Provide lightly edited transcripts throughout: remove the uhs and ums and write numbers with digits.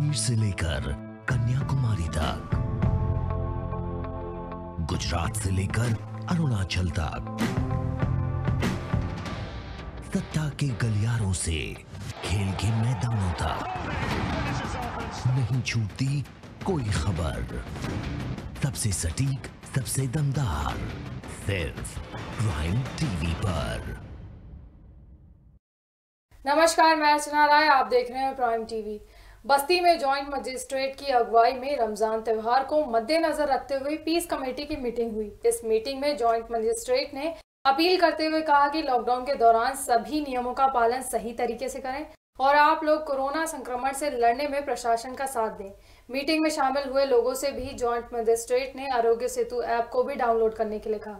कश्मीर से लेकर कन्याकुमारी तक, गुजरात से लेकर अरुणाचल तक, सत्ता के गलियारों से खेल के मैदानों तक, नहीं छूटती कोई खबर। सबसे सटीक, सबसे दमदार, सिर्फ प्राइम टीवी पर। नमस्कार, मैं अर्चना राय, आप देख रहे हैं प्राइम टीवी। बस्ती में जॉइंट मजिस्ट्रेट की अगुवाई में रमजान त्योहार को मद्देनजर रखते हुए पीस कमेटी की मीटिंग हुई। इस मीटिंग में जॉइंट मजिस्ट्रेट ने अपील करते हुए कहा कि लॉकडाउन के दौरान सभी नियमों का पालन सही तरीके से करें और आप लोग कोरोना संक्रमण से लड़ने में प्रशासन का साथ दें। मीटिंग में शामिल हुए लोगों से भी जॉइंट मजिस्ट्रेट ने आरोग्य सेतु ऐप को भी डाउनलोड करने के लिए कहा।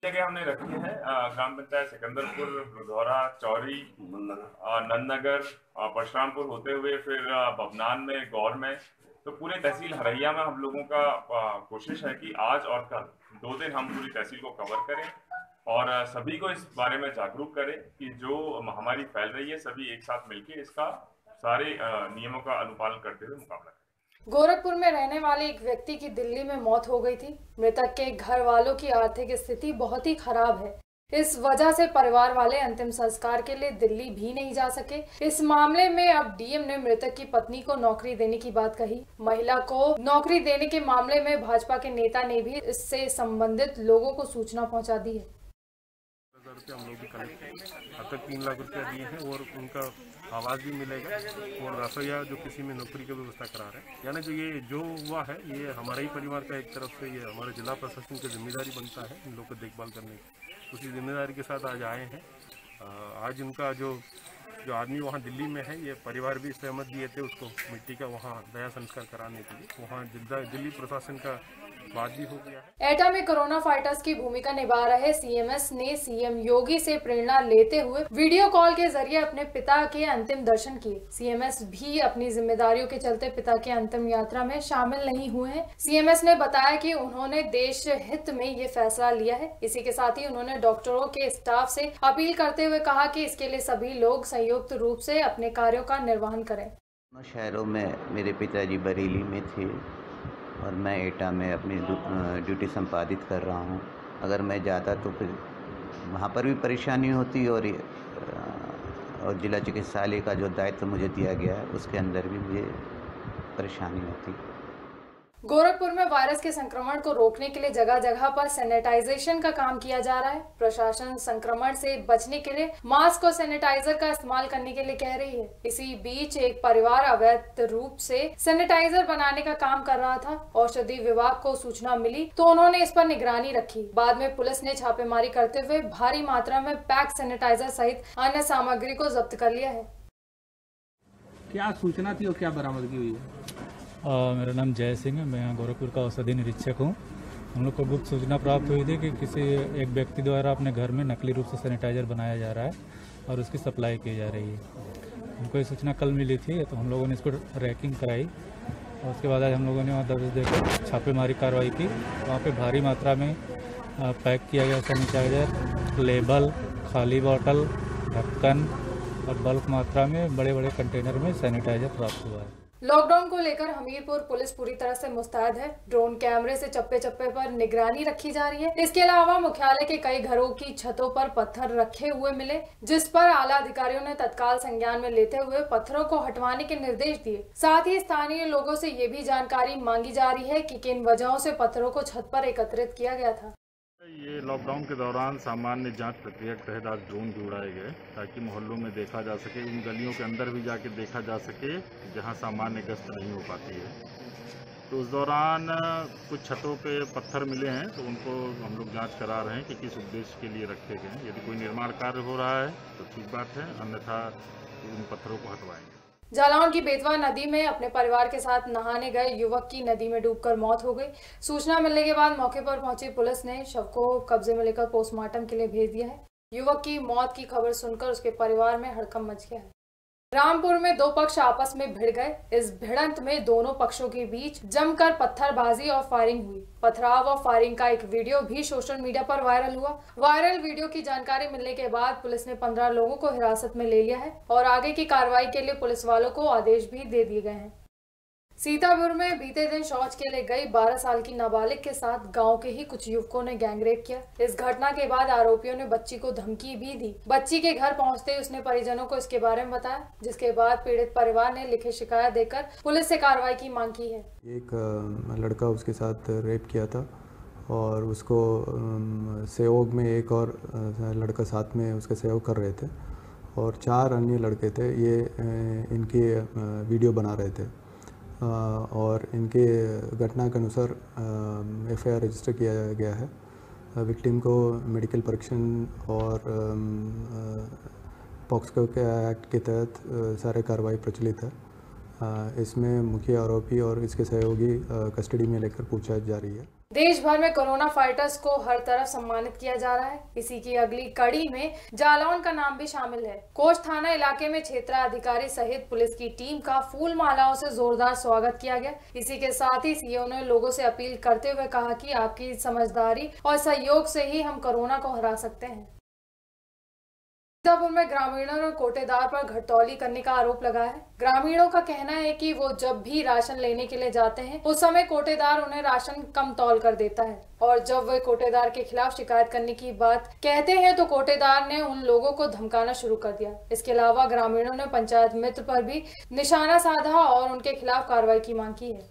जगह हमने रखी है ग्राम पंचायत सिकंदरपुर, रुधौरा, चौरी, नंदनगर, परशुरामपुर होते हुए फिर बभनान में, गौर में, तो पूरे तहसील हरैया में हम लोगों का कोशिश है कि आज और कल 2 दिन हम पूरी तहसील को कवर करें और सभी को इस बारे में जागरूक करें कि जो महामारी फैल रही है सभी एक साथ मिलकर इसका सारे नियमों का अनुपालन करते हुए मुकाबला करें। गोरखपुर में रहने वाले एक व्यक्ति की दिल्ली में मौत हो गई थी। मृतक के घर वालों की आर्थिक स्थिति बहुत ही खराब है। इस वजह से परिवार वाले अंतिम संस्कार के लिए दिल्ली भी नहीं जा सके। इस मामले में अब डीएम ने मृतक की पत्नी को नौकरी देने की बात कही। महिला को नौकरी देने के मामले में भाजपा के नेता ने भी इससे संबंधित लोगों को सूचना पहुंचा दी है। हम लोग भी कलेक्ट अब तक 3 लाख रुपया दिए हैं और उनका आवाज़ भी मिलेगा और रसोईया जो किसी में नौकरी की व्यवस्था करा रहे हैं। यानी जो ये जो हुआ है ये हमारे ही परिवार का एक तरफ से ये हमारे जिला प्रशासन की जिम्मेदारी बनता है इन लोग को देखभाल करने की। उसी जिम्मेदारी के साथ आज आए हैं। आज उनका जो आदमी वहाँ दिल्ली में है ये परिवार भी सहमत दिए थे उसको मिट्टी का वहाँ दया संस्कार कराने के लिए। वहाँ दिल्ली प्रशासन का बात भी हो गया है। एटा में कोरोना फाइटर्स की भूमिका निभा रहे सीएमएस ने सीएम योगी से प्रेरणा लेते हुए वीडियो कॉल के जरिए अपने पिता के अंतिम दर्शन किए। सीएमएस भी अपनी जिम्मेदारियों के चलते पिता के अंतिम यात्रा में शामिल नहीं हुए हैं। सीएमएस ने बताया कि उन्होंने देश हित में ये फैसला लिया है। इसी के साथ ही उन्होंने डॉक्टरों के स्टाफ से अपील करते हुए कहा कि इसके लिए सभी लोग संयुक्त रूप से अपने कार्यों का निर्वहन करें। शहरों में मेरे पिताजी बरेली में थे और मैं एटा में अपनी ड्यूटी संपादित कर रहा हूँ। अगर मैं जाता तो फिर वहाँ पर भी परेशानी होती और जिला चिकित्सालय का जो दायित्व मुझे दिया गया है उसके अंदर भी मुझे परेशानी होती। गोरखपुर में वायरस के संक्रमण को रोकने के लिए जगह जगह पर सैनिटाइजेशन का काम किया जा रहा है। प्रशासन संक्रमण से बचने के लिए मास्क और सैनिटाइजर का इस्तेमाल करने के लिए कह रही है। इसी बीच एक परिवार अवैध रूप से सैनिटाइजर बनाने का काम कर रहा था। औषधि विभाग को सूचना मिली तो उन्होंने इस पर निगरानी रखी। बाद में पुलिस ने छापेमारी करते हुए भारी मात्रा में पैक सैनिटाइजर सहित अन्य सामग्री को जब्त कर लिया है। क्या सूचना थी और क्या बरामदगी हुई है? मेरा नाम जय सिंह है, मैं यहाँ गोरखपुर का औषधि निरीक्षक हूँ। हम लोग को गुप्त सूचना प्राप्त हुई थी कि किसी एक व्यक्ति द्वारा अपने घर में नकली रूप से सैनिटाइजर बनाया जा रहा है और उसकी सप्लाई की जा रही है। हमको ये सूचना कल मिली थी तो हम लोगों ने इसको रैकिंग कराई और उसके बाद आज हम लोगों ने वहाँ दबिश देकर छापेमारी कार्रवाई की। वहाँ पे भारी मात्रा में पैक किया गया सैनिटाइजर, लेबल, खाली बोतल, ढक्कन और बल्क मात्रा में बड़े बड़े कंटेनर में सैनिटाइजर प्राप्त हुआ है। लॉकडाउन को लेकर हमीरपुर पुलिस पूरी तरह से मुस्तैद है। ड्रोन कैमरे से चप्पे चप्पे पर निगरानी रखी जा रही है। इसके अलावा मुख्यालय के कई घरों की छतों पर पत्थर रखे हुए मिले, जिस पर आला अधिकारियों ने तत्काल संज्ञान में लेते हुए पत्थरों को हटवाने के निर्देश दिए। साथ ही स्थानीय लोगों से ये भी जानकारी मांगी जा रही है कि किन वजहों से पत्थरों को छत पर एकत्रित किया गया था। ये लॉकडाउन के दौरान सामान्य जांच प्रक्रिया के तहत आज ड्रोन भी उड़ाए गए ताकि मोहल्लों में देखा जा सके, इन गलियों के अंदर भी जाके देखा जा सके जहां सामान्य गश्त नहीं हो पाती है। तो उस दौरान कुछ छतों पे पत्थर मिले हैं तो उनको हम लोग जांच करा रहे हैं कि किस उद्देश्य के लिए रखे गए हैं। यदि कोई निर्माण कार्य हो रहा है तो ठीक बात है, अन्यथा उन पत्थरों को हटवाएंगे। जालौन की बेतवा नदी में अपने परिवार के साथ नहाने गए युवक की नदी में डूबकर मौत हो गई। सूचना मिलने के बाद मौके पर पहुंची पुलिस ने शव को कब्जे में लेकर पोस्टमार्टम के लिए भेज दिया है। युवक की मौत की खबर सुनकर उसके परिवार में हड़कंप मच गया है। रामपुर में 2 पक्ष आपस में भिड़ गए। इस भिड़ंत में दोनों पक्षों के बीच जमकर पत्थरबाजी और फायरिंग हुई। पथराव और फायरिंग का एक वीडियो भी सोशल मीडिया पर वायरल हुआ। वायरल वीडियो की जानकारी मिलने के बाद पुलिस ने 15 लोगों को हिरासत में ले लिया है और आगे की कार्रवाई के लिए पुलिस वालों को आदेश भी दे दिए गए हैं। सीतापुर में बीते दिन शौच के लिए गई 12 साल की नाबालिग के साथ गांव के ही कुछ युवकों ने गैंगरेप किया। इस घटना के बाद आरोपियों ने बच्ची को धमकी भी दी। बच्ची के घर पहुंचते ही उसने परिजनों को इसके बारे में बताया, जिसके बाद पीड़ित परिवार ने लिखित शिकायत देकर पुलिस से कार्रवाई की मांग की है। एक लड़का उसके साथ रेप किया था और उसको सहयोग में एक और लड़का साथ में उसका सहयोग कर रहे थे और 4 अन्य लड़के थे। ये इनके वीडियो बना रहे थे और इनके घटना के अनुसार FIR रजिस्टर किया गया है। विक्टिम को मेडिकल परीक्षण और पॉक्सो के एक्ट के तहत सारे कार्रवाई प्रचलित है। इसमें मुख्य आरोपी और इसके सहयोगी कस्टडी में लेकर पूछताछ जारी है। देश भर में कोरोना फाइटर्स को हर तरफ सम्मानित किया जा रहा है। इसी की अगली कड़ी में जालौन का नाम भी शामिल है। कोच थाना इलाके में क्षेत्राधिकारी सहित पुलिस की टीम का फूल मालाओं से जोरदार स्वागत किया गया। इसी के साथ ही सीओ ने लोगों से अपील करते हुए कहा कि आपकी समझदारी और सहयोग से ही हम कोरोना को हरा सकते हैं। सीतापुर में ग्रामीणों ने कोटेदार पर घटतौली करने का आरोप लगाया है। ग्रामीणों का कहना है कि वो जब भी राशन लेने के लिए जाते हैं उस समय कोटेदार उन्हें राशन कम तौल कर देता है और जब वे कोटेदार के खिलाफ शिकायत करने की बात कहते हैं तो कोटेदार ने उन लोगों को धमकाना शुरू कर दिया। इसके अलावा ग्रामीणों ने पंचायत मित्र पर भी निशाना साधा और उनके खिलाफ कार्रवाई की मांग की है।